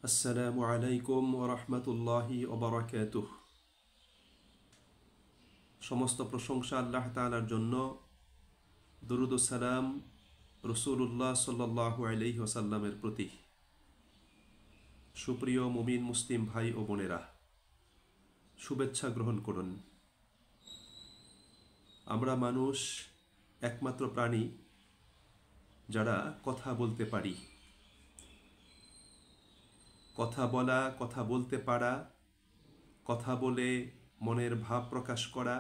আসসালামু আলাইকুম ওয়া রাহমাতুল্লাহি ওয়া বারাকাতুহু। সমস্ত প্রশংসা আল্লাহ তাআলার জন্য। দরুদ ও সালাম রাসূলুল্লাহ সাল্লাল্লাহু আলাইহি ওয়াসাল্লামের প্রতি। সুপ্রিয় মুমিন মুসলিম ভাই ও বোনেরা, শুভেচ্ছা গ্রহণ করুন। আমরা মানুষ একমাত্র প্রাণী যারা কথা বলতে পারি। কথা বলা, কথা বলতে পারা, কথা বলে মনের ভাব প্রকাশ করা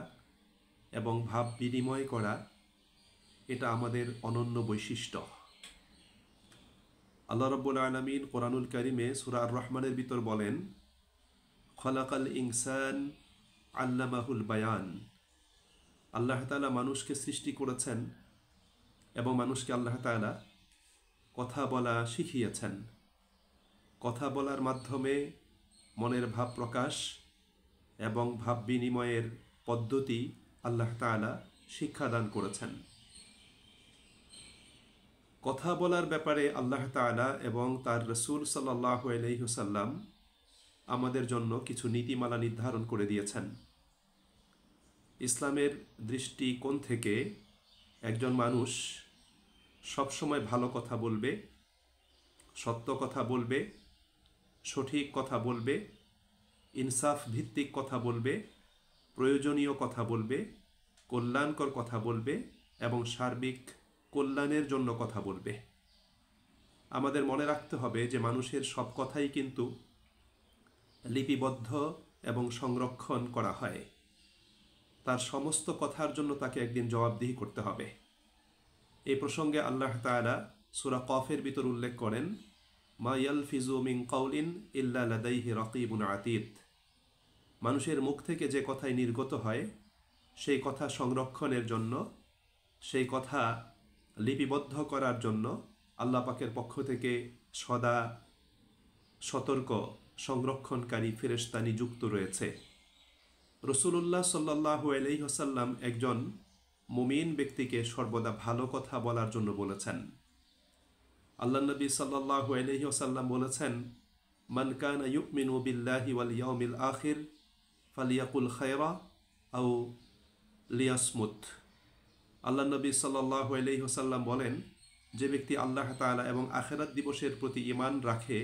এবং ভাব বিনিময় করা, এটা আমাদের অনন্য বৈশিষ্ট্য। আল্লাহ রাব্বুল আলামিন কোরআনুল কারিমে সূরা আর রহমানের ভিতর বলেন, খলাকাল ইনসান আল্লামাহুল বায়ান। আল্লাহ তাআলা মানুষকে সৃষ্টি করেছেন এবং মানুষকে আল্লাহ তাআলা কথা বলা শিখিয়েছেন। কথা বলার মাধ্যমে মনের ভাব প্রকাশ এবং ভাব বিনিময়ের পদ্ধতি আল্লাহ তাআলা শিক্ষাদান করেছেন। কথা বলার ব্যাপারে আল্লাহ তাআলা এবং তার রাসূল সাল্লাল্লাহু আলাইহি ওয়াসাল্লাম আমাদের জন্য কিছু নীতিমালা নির্ধারণ করে দিয়েছেন। ইসলামের দৃষ্টিকোণ থেকে একজন মানুষ সবসময় ভালো কথা বলবে, সত্য কথা বলবে, সঠিক কথা বলবে, ইনসাফ ভিত্তিক কথা বলবে, প্রয়োজনীয় কথা বলবে, কল্যাণকর কথা বলবে এবং সার্বিক কল্যাণের জন্য কথা বলবে। আমাদের মনে রাখতে হবে যে মানুষের সব কথাই কিন্তু লিপিবদ্ধ এবং সংরক্ষণ করা হয়। তার সমস্ত কথার জন্য তাকে একদিন জবাবদিহি করতে হবে। এই প্রসঙ্গে আল্লাহ তাআলা সূরা কফের ভিতর উল্লেখ করেন, মা ইয়ালফিজু মিন কাউলিন ইল্লা লাদাইহি রাকিবুন আতীদ। মানুষের মুখ থেকে যে কথাই নির্গত হয় সেই কথা সংরক্ষণের জন্য, সেই কথা লিপিবদ্ধ করার জন্য আল্লাহ পাকের পক্ষ থেকে সদা সতর্ক সংরক্ষণকারী ফেরেশতা নিযুক্ত রয়েছে। রাসূলুল্লাহ সাল্লাল্লাহু আলাইহি ওয়াসাল্লাম একজন মুমিন ব্যক্তিকে সর্বদা ভালো কথা বলার জন্য বলেছেন। আল্লাহ নবী সাল্লাল্লাহু আলাইহি ওয়াসাল্লাম বলেছেন, মান কানা ইউমিনু বিল্লাহি ওয়াল ইয়াউমিল আখির ফালিয়াকুল খায়রা আও লিয়াসমুত। আল্লাহ নবী সাল্লাল্লাহু আলাইহি ওয়াসাল্লাম বলেন, যে ব্যক্তি আল্লাহ তাআলা এবং আখিরাত দিবসের প্রতি ঈমান রাখে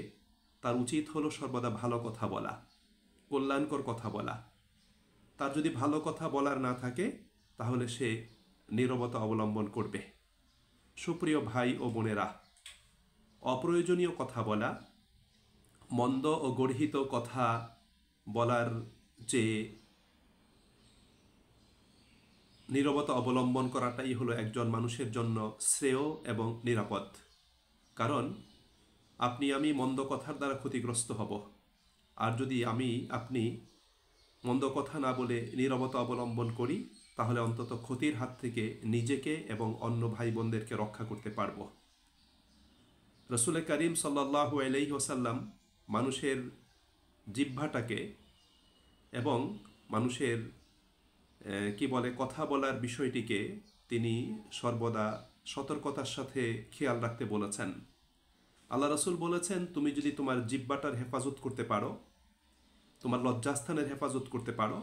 তার উচিত হলো সর্বদা ভালো কথা বলা, কল্যাণকর কথা বলা। তার যদি ভালো কথা বলার না থাকে তাহলে সে নীরবতা অবলম্বন করবে। সুপ্রিয় ভাই ও বোনেরা, অপ্রয়োজনীয় কথা বলা, মন্দ ও গর্হিত কথা বলার চেয়ে নীরবতা অবলম্বন করাটাই হলো একজন মানুষের জন্য শ্রেয় এবং নিরাপদ। কারণ আমি মন্দ কথার দ্বারা ক্ষতিগ্রস্ত হব, আর যদি আপনি মন্দ কথা না বলে নীরবতা অবলম্বন করি তাহলে অন্তত ক্ষতির হাত থেকে নিজেকে এবং অন্য ভাই বোনদেরকে রক্ষা করতে পারব। রাসূল করিম সাল্লাল্লাহু আলাইহি ওয়াসাল্লাম মানুষের জিহ্বাটাকে এবং মানুষের কথা বলার বিষয়টিকে তিনি সর্বদা সতর্কতার সাথে খেয়াল রাখতে বলেছেন। আল্লাহ রাসূল বলেছেন, তুমি যদি তোমার জিহ্বাটার হেফাজত করতে পারো, তোমার লজ্জাস্থানের হেফাজত করতে পারো,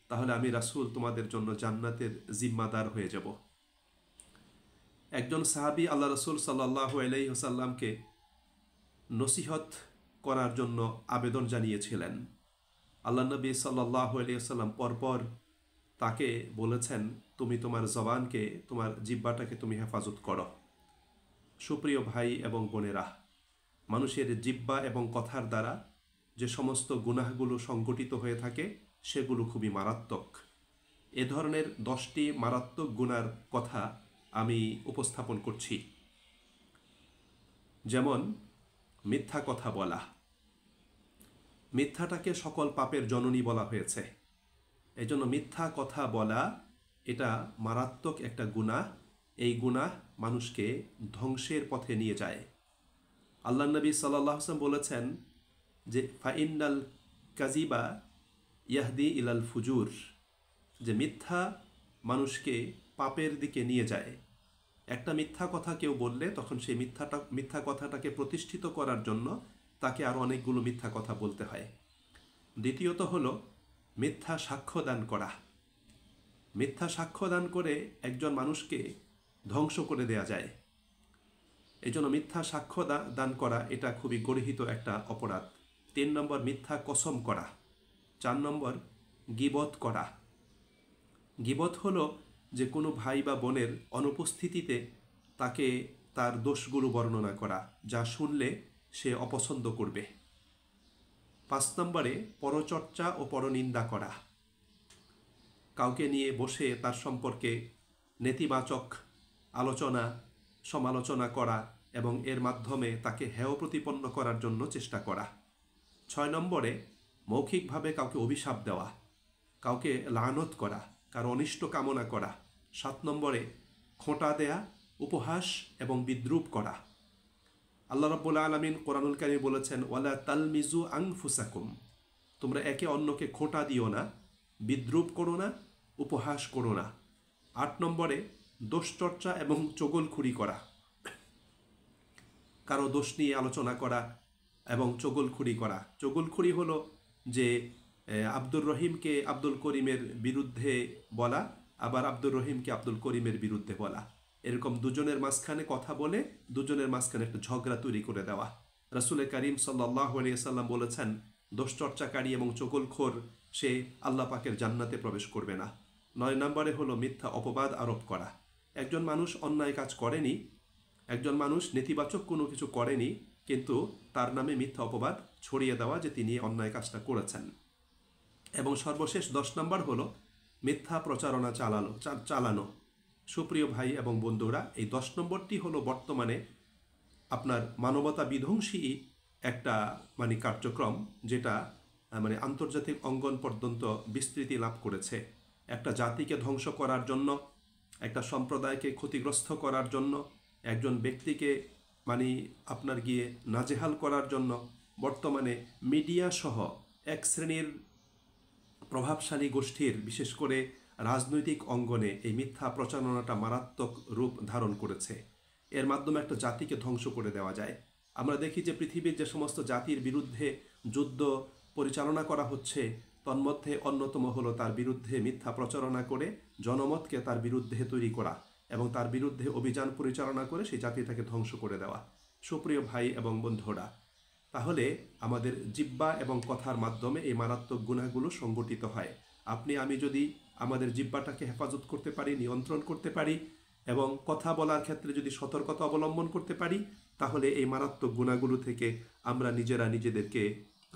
তাহলে আমি রাসূল তোমাদের জন্য জান্নাতের জিম্মাদার হয়ে যাব। একজন সাহাবী আল্লাহ রাসূল সাল্লাল্লাহু আলাইহি ওয়াসাল্লামকে নসিহত করার জন্য আবেদন জানিয়েছিলেন। আল্লাহ নবী সাল্লাল্লাহু আলাইহি ওয়াসাল্লাম পরপর তাকে বলেছেন, তুমি তোমার জবানকে, তোমার জিহ্বাটাকে তুমি হেফাজত করো। সুপ্রিয় ভাই এবং বোনেরা, মানুষের জিহ্বা এবং কথার দ্বারা যে সমস্ত গুনাহগুলো সংঘটিত হয়ে থাকে সেগুলো খুবই মারাত্মক। এ ধরনের 10টি মারাত্মক গুনার কথা আমি উপস্থাপন করছি। যেমন মিথ্যা কথা বলা। মিথ্যাটাকে সকল পাপের জননী বলা হয়েছে। এই জন্য মিথ্যা কথা বলা এটা মারাত্মক একটা গুনাহ। এই গুনাহ মানুষকে ধ্বংসের পথে নিয়ে যায়। আল্লাহ নবী সাল্লাল্লাহু আলাইহি ওয়াসাল্লাম বলেছেন যে ফাইন্নাল কাযিবা ইয়াহদি ইলাল ফুজুর, যে মিথ্যা মানুষকে পাপের দিকে নিয়ে যায়। একটা মিথ্যা কথা কেউ বললে তখন সেই মিথ্যা কথাটাকে প্রতিষ্ঠিত করার জন্য তাকে আরও অনেকগুলো মিথ্যা কথা বলতে হয়। দ্বিতীয়ত হলো মিথ্যা সাক্ষ্য দান করা। মিথ্যা সাক্ষ্য দান করে একজন মানুষকে ধ্বংস করে দেয়া যায়। এই জন্য মিথ্যা সাক্ষ্য দান করা এটা খুবই গর্হিত একটা অপরাধ। 3 নম্বর মিথ্যা কসম করা। 4 নম্বর গীবত করা। গীবত হলো যে কোনো ভাই বা বোনের অনুপস্থিতিতে তাকে তার দোষগুলো বর্ণনা করা, যা শুনলে সে অপছন্দ করবে। 5 নম্বরে পরচর্চা ও পরনিন্দা করা। কাউকে নিয়ে বসে তার সম্পর্কে নেতিবাচক আলোচনা সমালোচনা করা এবং এর মাধ্যমে তাকে হেয় প্রতিপন্ন করার জন্য চেষ্টা করা। 6 নম্বরে মৌখিকভাবে কাউকে অভিশাপ দেওয়া, কাউকে লানত করা, কারো অনিষ্ট কামনা করা। 7 নম্বরে খোঁটা দেয়া, উপহাস এবং বিদ্রূপ করা। আল্লাহ রাব্বুল আলামিন কোরআনুল কারীমে বলেছেন, ওয়ালা তালমিজু আনফুসাকুম, তোমরা একে অন্যকে খোঁটা দিও না, বিদ্রূপ করো না, উপহাস করো না। 8 নম্বরে দোষচর্চা এবং চগলখুরি করা, কারো দোষ নিয়ে আলোচনা করা এবং চগলখুরি করা। চগলখুরি হলো যে আব্দুর রহিমকে আব্দুল করিমের বিরুদ্ধে বলা, আবার আব্দুর রহিমকে আব্দুল করিমের বিরুদ্ধে বলা, এরকম দুজনের মাঝখানে কথা বলে দুজনের মাঝখানে একটা ঝগড়া তৈরি করে দেওয়া। রাসূল করিম সাল্লাল্লাহু আলাইহি ওয়াসাল্লাম বলেছেন, দোষচর্চাকারী এবং চগলখোর সে আল্লাহ পাকের জান্নাতে প্রবেশ করবে না। 9 নম্বরে হলো মিথ্যা অপবাদ আরোপ করা। একজন মানুষ অন্যায় কাজ করেনি, একজন মানুষ নেতিবাচক কোনো কিছু করেনি, কিন্তু তার নামে মিথ্যা অপবাদ ছড়িয়ে দেওয়া যে তিনি অন্যায় কাজটা করেছেন। এবং সর্বশেষ 10 নম্বর হলো মিথ্যা প্রচারণা চালানো। সুপ্রিয় ভাই এবং বন্ধুরা, এই 10 নম্বরটি হলো বর্তমানে আপনার মানবতা বিধ্বংসী একটা কার্যক্রম, যেটা আন্তর্জাতিক অঙ্গন পর্যন্ত বিস্তৃতি লাভ করেছে। একটা জাতিকে ধ্বংস করার জন্য, একটা সম্প্রদায়কে ক্ষতিগ্রস্ত করার জন্য, একজন ব্যক্তিকে আপনার গিয়ে নাজেহাল করার জন্য বর্তমানে মিডিয়া সহ এক শ্রেণীর প্রভাবশালী গোষ্ঠীর, বিশেষ করে রাজনৈতিক অঙ্গনে এই মিথ্যা প্রচারণাটা মারাত্মক রূপ ধারণ করেছে। এর মাধ্যমে একটা জাতিকে ধ্বংস করে দেওয়া যায়। আমরা দেখি যে পৃথিবীর যে সমস্ত জাতির বিরুদ্ধে যুদ্ধ পরিচালনা করা হচ্ছে, তন্মধ্যে অন্যতম হলো তার বিরুদ্ধে মিথ্যা প্রচারণা করে জনমতকে তার বিরুদ্ধে তৈরি করা এবং তার বিরুদ্ধে অভিযান পরিচালনা করে সেই জাতিটাকে ধ্বংস করে দেওয়া। সুপ্রিয় ভাই এবং বন্ধুরা, তাহলে আমাদের জিহ্বা এবং কথার মাধ্যমে এই মারাত্মক গুনাহগুলো সংগঠিত হয়। আপনি আমি যদি আমাদের জিহ্বাটাকে হেফাজত করতে পারি, নিয়ন্ত্রণ করতে পারি এবং কথা বলার ক্ষেত্রে যদি সতর্কতা অবলম্বন করতে পারি, তাহলে এই মারাত্মক গুনাহগুলো থেকে আমরা নিজেদেরকে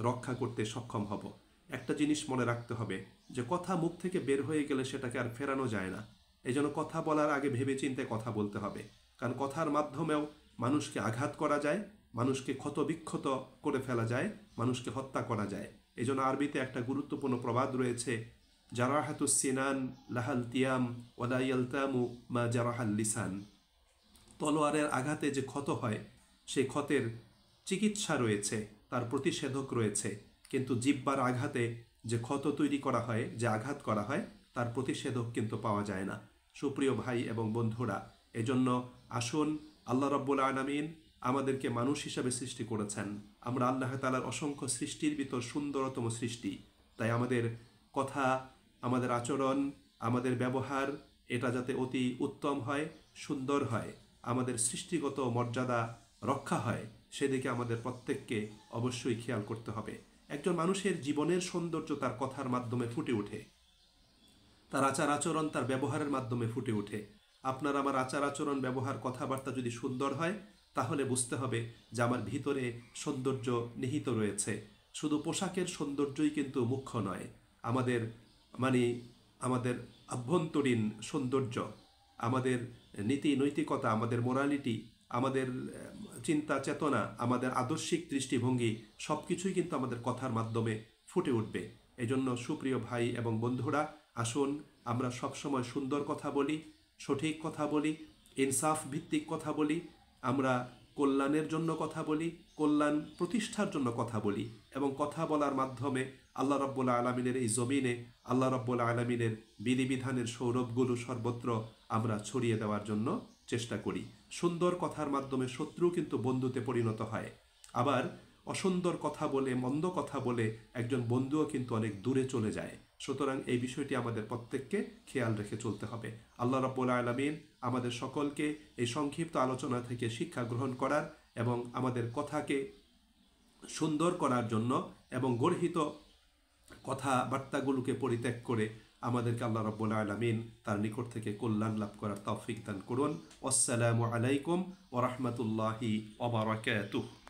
রক্ষা করতে সক্ষম হব। একটা জিনিস মনে রাখতে হবে যে কথা মুখ থেকে বের হয়ে গেলে সেটাকে আর ফেরানো যায় না। এই জন্য কথা বলার আগে ভেবেচিন্তে কথা বলতে হবে, কারণ কথার মাধ্যমেও মানুষকে আঘাত করা যায়, মানুষকে ক্ষতবিক্ষত করে ফেলা যায়, মানুষকে হত্যা করা যায়। এই জন্য আরবিতে একটা গুরুত্বপূর্ণ প্রবাদ রয়েছে, জারাহাতুস সিনান লাহাল তিয়াম ওয়ালা ইয়ালতামু মা জারাহাল লিসান। তলোয়ারের আঘাতে যে ক্ষত হয়, সেই ক্ষতের চিকিৎসা রয়েছে, তার প্রতিষেধক রয়েছে, কিন্তু জিহ্বার আঘাতে যে ক্ষত তৈরি করা হয়, যে আঘাত করা হয়, তার প্রতিষেধক কিন্তু পাওয়া যায় না। সুপ্রিয় ভাই এবং বন্ধুরা, এজন্য আসুন, আল্লাহ রাব্বুল আলামিন আমাদেরকে মানুষ হিসাবে সৃষ্টি করেছেন। আমরা আল্লাহ তাআলার অসংখ্য সৃষ্টির ভিতর সুন্দরতম সৃষ্টি। তাই আমাদের কথা, আমাদের আচরণ, আমাদের ব্যবহার এটা যাতে অতি উত্তম হয়, সুন্দর হয়, আমাদের সৃষ্টিগত মর্যাদা রক্ষা হয়, সেদিকে আমাদের প্রত্যেককে অবশ্যই খেয়াল করতে হবে। একজন মানুষের জীবনের সৌন্দর্য তার কথার মাধ্যমে ফুটে ওঠে, তার আচার আচরণ তার ব্যবহারের মাধ্যমে ফুটে ওঠে। আপনার আমার আচার আচরণ, ব্যবহার, কথাবার্তা যদি সুন্দর হয়, তাহলে বুঝতে হবে যে আমার ভিতরে সৌন্দর্য নিহিত রয়েছে। শুধু পোশাকের সৌন্দর্যই কিন্তু মুখ্য নয়, আমাদের আমাদের আভ্যন্তরীণ সৌন্দর্য, আমাদের নীতি নৈতিকতা, আমাদের মোরালিটি, আমাদের চিন্তা চেতনা, আমাদের আদর্শিক দৃষ্টিভঙ্গি সব কিছুই কিন্তু আমাদের কথার মাধ্যমে ফুটে উঠবে। এজন্য সুপ্রিয় ভাই এবং বন্ধুরা, আসুন আমরা সবসময় সুন্দর কথা বলি, সঠিক কথা বলি, ইনসাফ ভিত্তিক কথা বলি, আমরা কল্যাণের জন্য কথা বলি, কল্যাণ প্রতিষ্ঠার জন্য কথা বলি এবং কথা বলার মাধ্যমে আল্লাহ রাব্বুল আলামিনের এই জমিনে আল্লাহ রাব্বুল আলামিনের বিধিবিধানের সৌরভগুলো সর্বত্র আমরা ছড়িয়ে দেওয়ার জন্য চেষ্টা করি। সুন্দর কথার মাধ্যমে শত্রু কিন্তু বন্ধুতে পরিণত হয়, আবার অসুন্দর কথা বলে, মন্দ কথা বলে একজন বন্ধুও কিন্তু অনেক দূরে চলে যায়। সুতরাং এই বিষয়টি আমাদের প্রত্যেককে খেয়াল রেখে চলতে হবে। আল্লাহ রাব্বুল আলামিন আমাদের সকলকে এই সংক্ষিপ্ত আলোচনা থেকে শিক্ষা গ্রহণ করার এবং আমাদের কথাকে সুন্দর করার জন্য এবং গর্হিত কথাবার্তাগুলোকে পরিত্যাগ করে আমাদেরকে আল্লাহ রাব্বুল আলামিন তার নিকট থেকে কল্যাণ লাভ করার তৌফিক দান করুন। আসসালামু আলাইকুম ওয়া রাহমাতুল্লাহি ওয়া বারাকাতুহু।